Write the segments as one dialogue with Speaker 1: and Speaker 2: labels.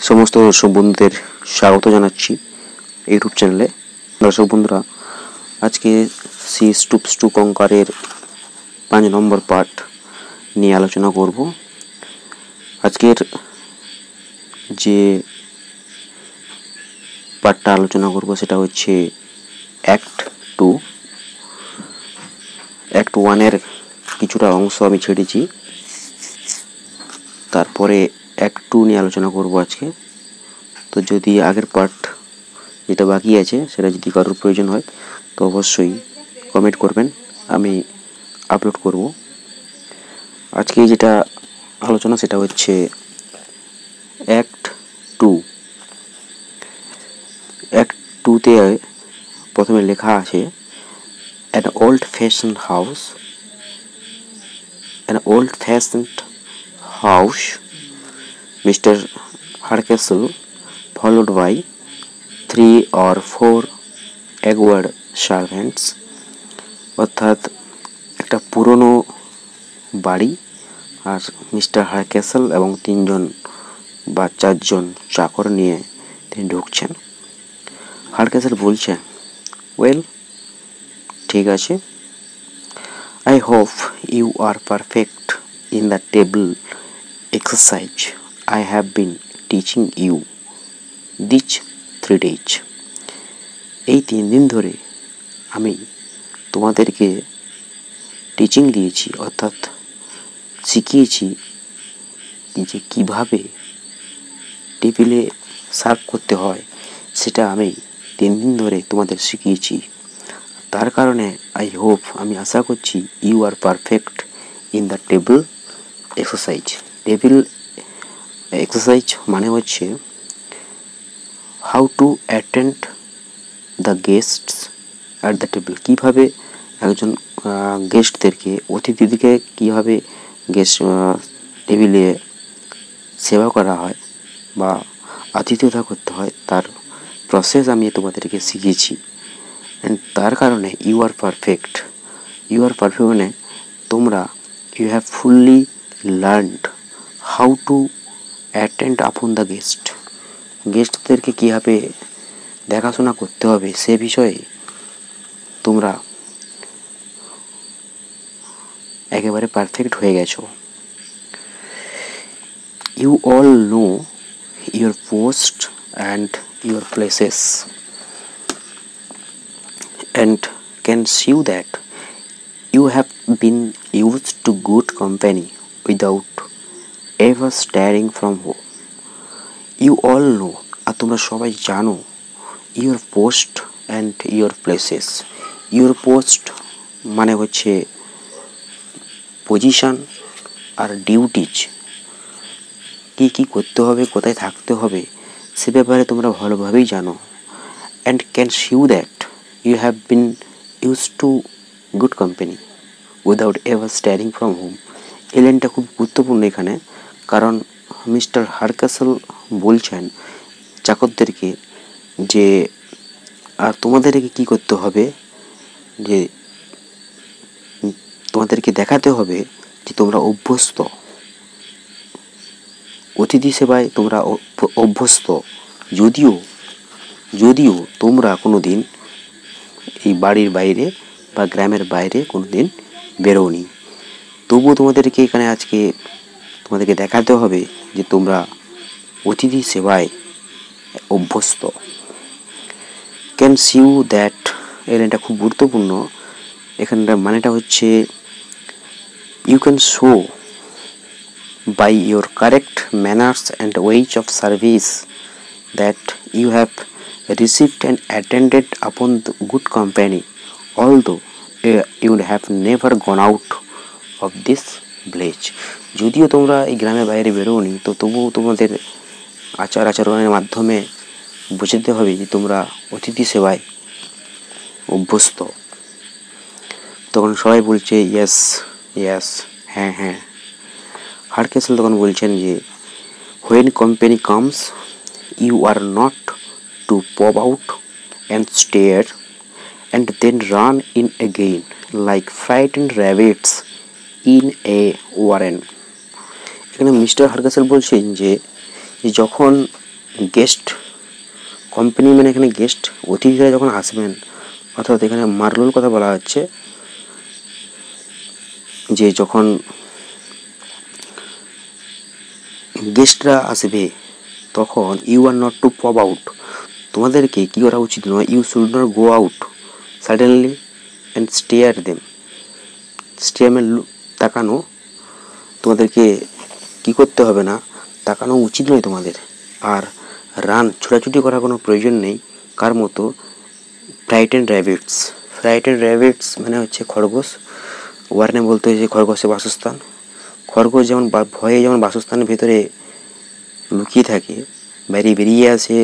Speaker 1: সমস্ত দর্শক বন্ধুদের স্বাগত জানাচ্ছি ইউটিউব চ্যানেলে। দর্শক বন্ধুরা, আজকে সি স্টুপস টু কঙ্কারের 5 নম্বর পার্ট নিয়ে আলোচনা করব। আজকের যে পার্টটা আলোচনা করব সেটা হচ্ছে অ্যাক্ট 2। অ্যাক্ট 1-এর কিছুটা অংশ আমি ছেড়েছি, তারপরে অ্যাক্ট 2 নিয়ে আলোচনা করব আজকে। তো যদি আগের পার্ট যেটা বাকি আছে সেটা যদি কারোর প্রয়োজন হয় তো অবশ্যই কমেন্ট করবেন, আমি আপলোড করব। আজকে যেটা আলোচনা সেটা হচ্ছে অ্যাক্ট 2। অ্যাক্ট 2-তে প্রথমে লেখা আছে an old fashioned house, Mr. Hardcastle, followed by 3 or 4 awkward servants। অর্থাৎ একটা পুরনো বাড়ি, আর মিস্টার হারক্যাসল এবং 3জন বা 4জন চাকর নিয়ে তিনি ঢুকছেন। হারক্যাসল বলছেন, ওয়েল, ঠিক আছে, I hope you are perfect in the table exercise I have been teaching you these 3 days। এই 3 দিন ধরে আমি তোমাদেরকে টিচিং দিয়েছি, অর্থাৎ শিখিয়েছি যে কীভাবে টেবিলে সার্ভ করতে হয়, সেটা আমি 3 দিন ধরে তোমাদের শিখিয়েছি। তার কারণে আমি আশা করছি you are perfect in the table exercise. Table exercise মানে হচ্ছে how to attend the guests at the table. কীভাবে একজন গেস্টদেরকে, অতিথিদেরকে কীভাবে টেবিলে সেবা করা হয় বা আতিথ্যতা করতে হয়, তার প্রসেস আমি তোমাদেরকে শিখিয়েছি। অ্যান্ড তার কারণে ইউ আর পারফেক্ট মানে তোমরা you have fully learned how to attend upon the গেস্টদেরকে কীভাবে দেখাশোনা করতে হবে সে বিষয়ে তোমরা একেবারে পারফেক্ট হয়ে গেছো। You all know your post and your places and can see that you have been used to good company without ever stirring from home। You all know, আর তোমরা সবাই জানো, your post and your places। your post মানে হচ্ছে position, আর duties কী কী করতে হবে, কোথায় থাকতে হবে সে ব্যাপারে তোমরা ভালোভাবেই জানো। and can see that you have been used to good company without ever stirring from home। এই লাইনটা খুব গুরুত্বপূর্ণ এখানে, কারণ মিস্টার হারক্যাসল বলছেন চাকরদেরকে যে আর তোমাদেরকে কি করতে হবে, যে তোমাদেরকে দেখাতে হবে যে তোমরা অভ্যস্ত, অতিথি সেবায় তোমরা অভ্যস্ত, যদিও তোমরা কোনো দিন এই বাড়ির বাইরে বা গ্রামের বাইরে কোনো দিন বেরোনি, তবুও তোমাদেরকে এখানে আজকে তোমাদেরকে দেখাতে হবে যে তোমরা অতিথি সেবায় অভ্যস্ত। ক্যান সিউ দ্যাট, এই লাইনটা খুব গুরুত্বপূর্ণ। এখানটার মানেটা হচ্ছে you can show by your correct manners and ways of service that you have received and attended upon the good company, although you have never gone out of this village। যদিও তোমরা এই গ্রামের বাইরে বেরোনি, তো তবুও তোমাদের আচরণের মাধ্যমে বোঝাতে হবে যে তোমরা অতিথি সেবায় অভ্যস্ত। তখন সবাই বলছে ইয়েস, হ্যাঁ। হারক্যাসল তখন বলছেন যে when company comes you are not to pop out and stare and then run in again like frightened rabbits in a warren। এখানে মিস্টার হারক্যাসল বলছেন যে যখন গেস্ট কোম্পানি মানে এখানে গেস্ট, অতিথিরা যখন আসবেন, অর্থাৎ এখানে মারলুর কথা বলা হচ্ছে যে যখন গেস্টরা আসবে তখন you are not to pop out, তোমাদেরকে কী করা উচিত নয়, you should not go out suddenly and stare them, stare তাকানো, তোমাদেরকে কী করতে হবে না, তাকানো উচিত নয় তোমাদের। আর রান, ছোটাছুটি করার কোনো প্রয়োজন নেই, কার মতো, ফ্রাইটেন র্যাবিটস। ফ্রাইটেন র্যাবিটস মানে হচ্ছে খরগোশ, ওয়ার্নে বলতে হচ্ছে খরগোশের বাসস্থান। খরগোশ যেমন ভয়ে যেমন বাসস্থানের ভেতরে লুকিয়ে থাকে, বাইরে বেরিয়ে আসে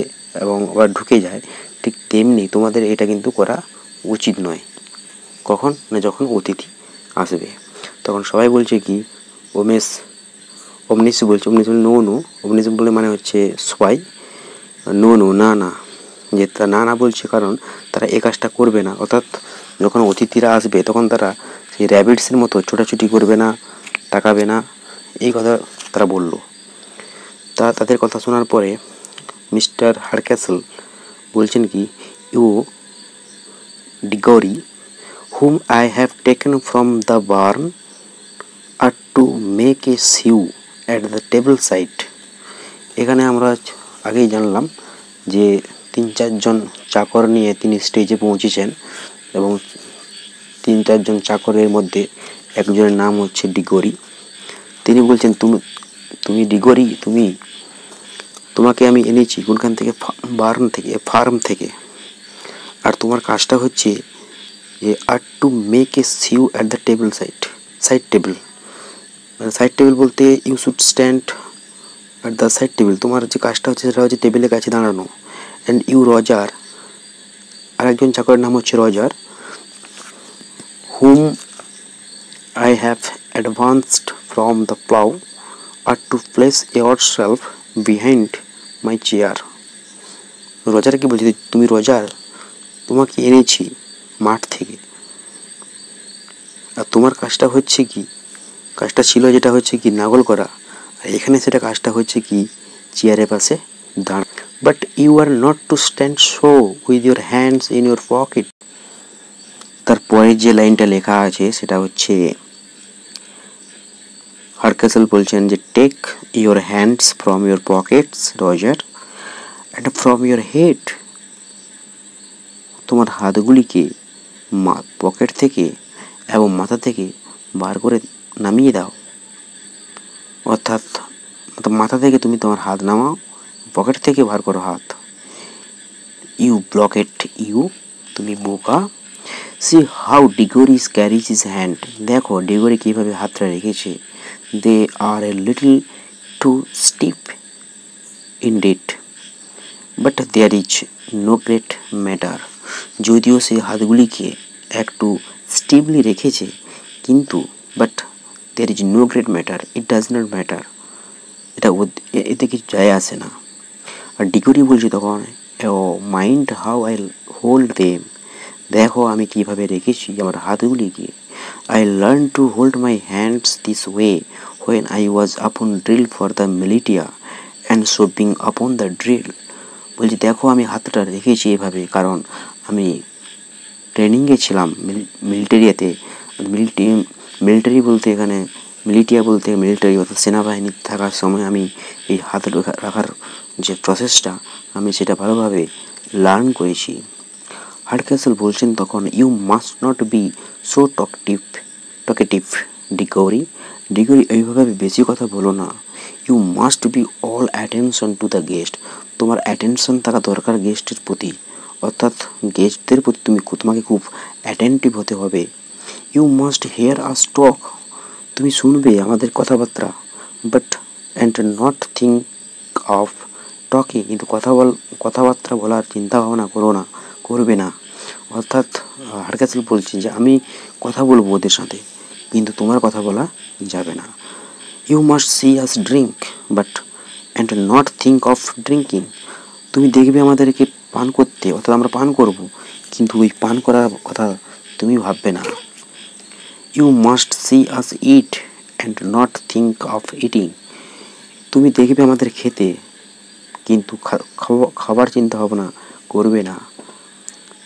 Speaker 1: এবং আবার ঢুকে যায়, ঠিক তেমনি তোমাদের এটা কিন্তু করা উচিত নয়। কখন না, যখন অতিথি আসবে। তখন সবাই বলছে কি, ওমেশ অমনিস বলছে, অমনিস বলে নো নো, অমনিস বলে মানে হচ্ছে সবাই, নো নো না না, যে তারা না না বলছে কারণ তারা এই কাজটা করবে না। অর্থাৎ যখন অতিথিরা আসবে তখন তারা সেই র্যাবিটসের মতো ছোটাছুটি করবে না, তাকাবে না, এই কথা তারা বলল। তাদের কথা শোনার পরে মিস্টার হারক্যাসল বলছেন কি, you Diggory whom I have taken from the barn are to make a stew at the table side. এখানে আমরা আগেই জানলাম যে 3-4 জন চাকর নিয়ে তিনি স্টেজে পৌঁছেছেন এবং 3-4 জন চাকরের মধ্যে একজনের নাম হচ্ছে ডিগরি। তিনি বলছেন, তুমি ডিগরি, তোমাকে আমি এনেছি কোনখান থেকে, ফার্ম থেকে, আর তোমার কাজটা হচ্ছে যে are to make a show at the table side table, মানে সাইড টেবিল বলতে you should stand at the side table, তোমার যে কাজটা হচ্ছে সেটা হচ্ছে টেবিলের কাছে দাঁড়ানো। অ্যান্ড ইউ রজার, আরেকজন চাকরের নাম হচ্ছে Roger, hmm I have advanced from the plough are to place yourself behind my chair. রজারকে বলছি, তুমি রজার, তোমাকে এনেছি মাঠ থেকে, আর তোমার কাজটা হচ্ছে কি, কাজটা ছিল যেটা হচ্ছে কি নাগল করা, আর এখানে সেটা কাজটা হচ্ছে কি চেয়ারের পাশে দাঁড়। But you are not to stand show with your hands in your pocket. তারপরে যে লাইনটা লেখা আছে সেটা হচ্ছে, হারক্যাসল বলছেন যে take your hands from your pockets Roger and from your head, তোমার হাতগুলিকে পকেট থেকে এবং মাথা থেকে বার করে নামিয়ে দাও। অর্থাৎ মাথা থেকে তুমি তোমার হাত নামাও, পকেট থেকে বার করো হাত। ইউ ব্লকেট ইউ, তুমি বোকা। See how Diggory carries his hand, দেখো ডিগোরি কীভাবে হাতটা রেখেছে। They are a little too stiff indeed but there is no great matter, যদিও সে হাতগুলিকে একটু স্টিফলি রেখেছে, কিন্তু but there is no great matter, it does not matter, এতে কিছু যায় আসে না। আর ডিগোরি বলছি তখন, ও mind how I hold them, দেখো আমি কীভাবে রেখেছি আমার হাতগুলিকে। I learn to hold my hands this way when I was upon drill for the militia and so being upon the drill, বলছি দেখো আমি হাতটা রেখেছি এভাবে কারণ আমি ট্রেনিংয়ে ছিলাম মিলিটারিয়াতে। মিলিটারি বলতে এখানে মিলিটিয়া বলতে মিলিটারি অর্থাৎ সেনাবাহিনী থাকার সময় আমি এই হাত রাখার যে প্রসেসটা আমি সেটা ভালোভাবে লার্ন করেছি। হারক্যাসল বলছেন তখন, you must not be so talkative Diggory, এইভাবে বেশি কথা বলো না। You must be all attention to the guest, তোমার অ্যাটেনশন থাকা দরকার গেস্টের প্রতি, অর্থাৎ গেস্টদের প্রতি তোমাকে খুব অ্যাটেন্টিভ হতে হবে। ইউ মাস্ট হিয়ার আস টক, তুমি শুনবে আমাদের কথাবার্তা, but and not think of talking, কিন্তু কথাবার্তা বলার চিন্তা ভাবনা করবে না। অর্থাৎ হারক্যাসল বলছেন যে আমি কথা বলবো ওদের সাথে, কিন্তু তোমার কথা বলা যাবে না। You must see us drink but and not think of drinking, তুমি দেখবে আমাদেরকে পান করতে, অর্থাৎ আমরা পান করব, কিন্তু ওই পান করার কথা তুমি ভাববে না। You must see us eat and not think of eating, তুমি দেখবে আমাদের খেতে, কিন্তু খাবার চিন্তা ভাবনা করবে না।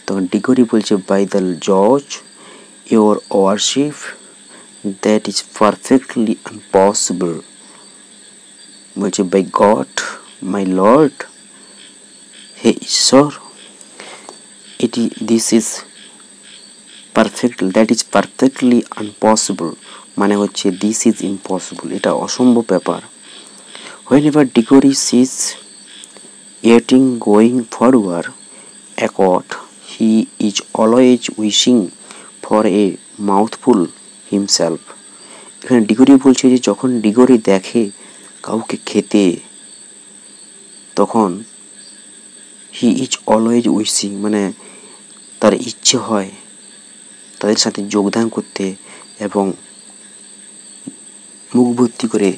Speaker 1: তখন ডিগরি বলছে, বাই দ্য জজ your warship, that is perfectly impossible. বলছে, বাই গড মাই লর্ড, হে ঈশ্বর, this is that is perfectly impossible, মানে হচ্ছে দিস ইজ ইম্পসিবল, এটা অসম্ভব ব্যাপার। Whenever Diggory sees Eating going forward accord, he is always wishing for a mouthful himself. এখানে Diggory বলছে যে যখন ডিগরি দেখে কাউকে খেতে, তখন হি ইজ অলওয়েজ উইশিং, মানে তার ইচ্ছে হয় তাদের সাথে যোগদান করতে এবং মুখ ভর্তি করে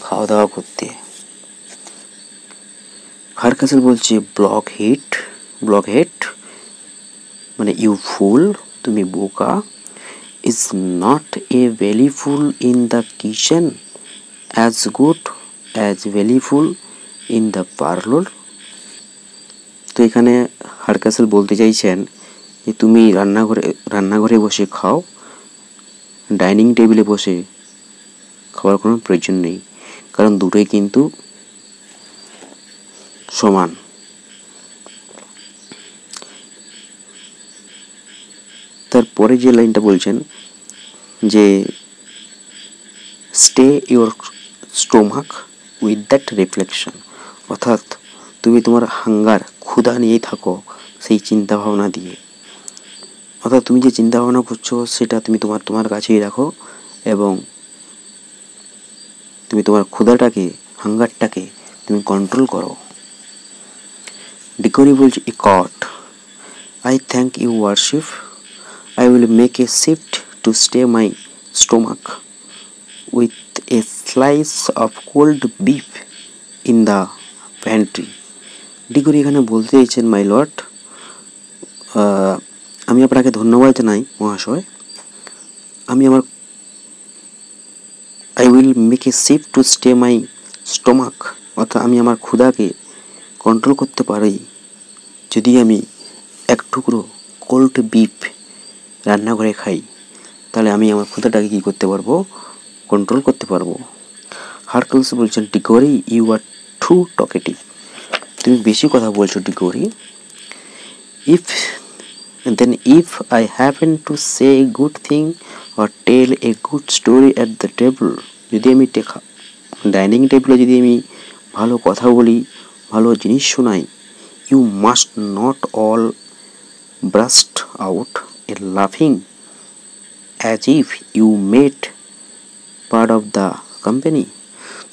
Speaker 1: খাওয়া দাওয়া করতে। হারকাসেল বলছে, ব্লকহেড মানে ইউ ফুল, তুমি বোকা, is not a bellyful in the kitchen as good as bellyful in the parlour. তো এখানে হারকাসেল বলতে চাইছেন যে তুমি রান্নাঘরে বসে খাও, ডাইনিং টেবিলে বসে খাওয়ার কোনো প্রয়োজন নেই, কারণ দুটোই কিন্তু সমান। তারপরে যে লাইনটা বলছেন যে stay your stomach with that reflection, অর্থাৎ তুমি তোমার ক্ষুধা নিয়েই থাকো সেই চিন্তা ভাবনা দিয়ে, অর্থাৎ তুমি যে চিন্তা ভাবনা করছো সেটা তুমি তোমার কাছেই রাখো এবং তুমি তোমার হাঙ্গারটাকে তুমি কন্ট্রোল করো। ডিগরি বলছে, ইকট, I thank you worship, I will make a shift to stay my stomach with a slice of cold beef in the pantry. Diggory এখানে বলতে চাইছেন, মাই লর্ড, আমি আপনাকে ধন্যবাদ জানাই মহাশয়, I will make a shift to stay my stomach, অর্থাৎ আমি আমার ক্ষুধাকে কন্ট্রোল করতে পারি যদি আমি এক টুকরো কোল্ড বিফ রান্নাঘরে খাই, তাহলে আমি আমার ক্ষুধাটাকে কী করতে পারবো, কন্ট্রোল করতে পারবো। হারকাসেল বলছেন, Diggory you R two talkative, তুমি বেশি কথা বলছো Diggory. If I happen to say a good thing or tell a good story at the table, যদি আমি ডাইনিং টেবিলে যদি আমি ভালো কথা বলি, ভালো জিনিস শোনাই, you must not all burst out a laughing as if you made part of the company.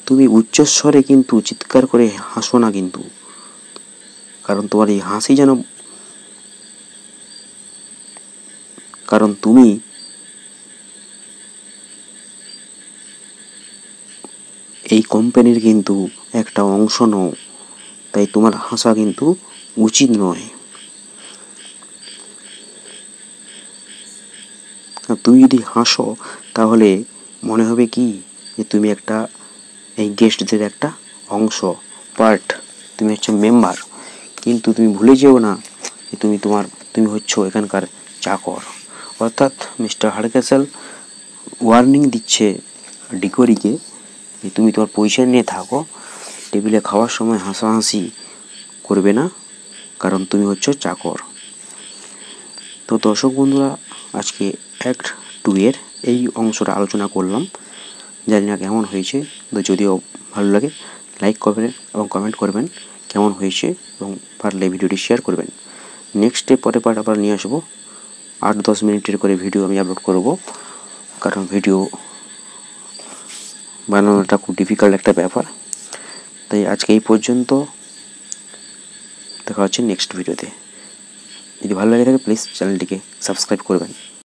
Speaker 1: তুমি উচ্চস্বরে কিন্তু চিৎকার করে হাসো না কিন্তু, কারণ তোমার এই হাসি যেন, কারণ তুমি এই কোম্পানির কিন্তু একটা অংশ নও, তাই তোমার হাসা কিন্তু উচিত নয়। তুমি যদি হাসো তাহলে মনে হবে কি যে তুমি একটা এই গেস্টদের একটা অংশ, পার্ট, তুমি হচ্ছে মেম্বার, কিন্তু তুমি ভুলে যেও না যে তুমি হচ্ছ এখানকার চাকর। অর্থাৎ মিস্টার হারকাসেল ওয়ার্নিং দিচ্ছে ডিগরিকে যে তুমি তোমার পজিশন নিয়ে থাকো, টেবিলে খাওয়ার সময় হাসাহাসি করবে না, কারণ তুমি হচ্ছ চাকর। তো দর্শক বন্ধুরা, আজকে অ্যাক্ট 2 এর এই অংশটা আলোচনা করলাম, জানি না কেমন হয়েছে, তো যদিও ভালো লাগে লাইক করবেন এবং কমেন্ট করবেন কেমন হয়েছে, এবং পারলে ভিডিওটি শেয়ার করবেন। নেক্সট পরে পার্ট আবার নিয়ে আসবো, 8-10 মিনিটের করে ভিডিও আমি আপলোড করব, কারণ ভিডিও বানানোটা খুব ডিফিকাল্ট একটা ব্যাপার। তাই আজকে এই পর্যন্ত, দেখা হচ্ছে নেক্সট ভিডিওতে। যদি ভালো লাগে থাকে প্লিজ চ্যানেলটিকে সাবস্ক্রাইব করবেন।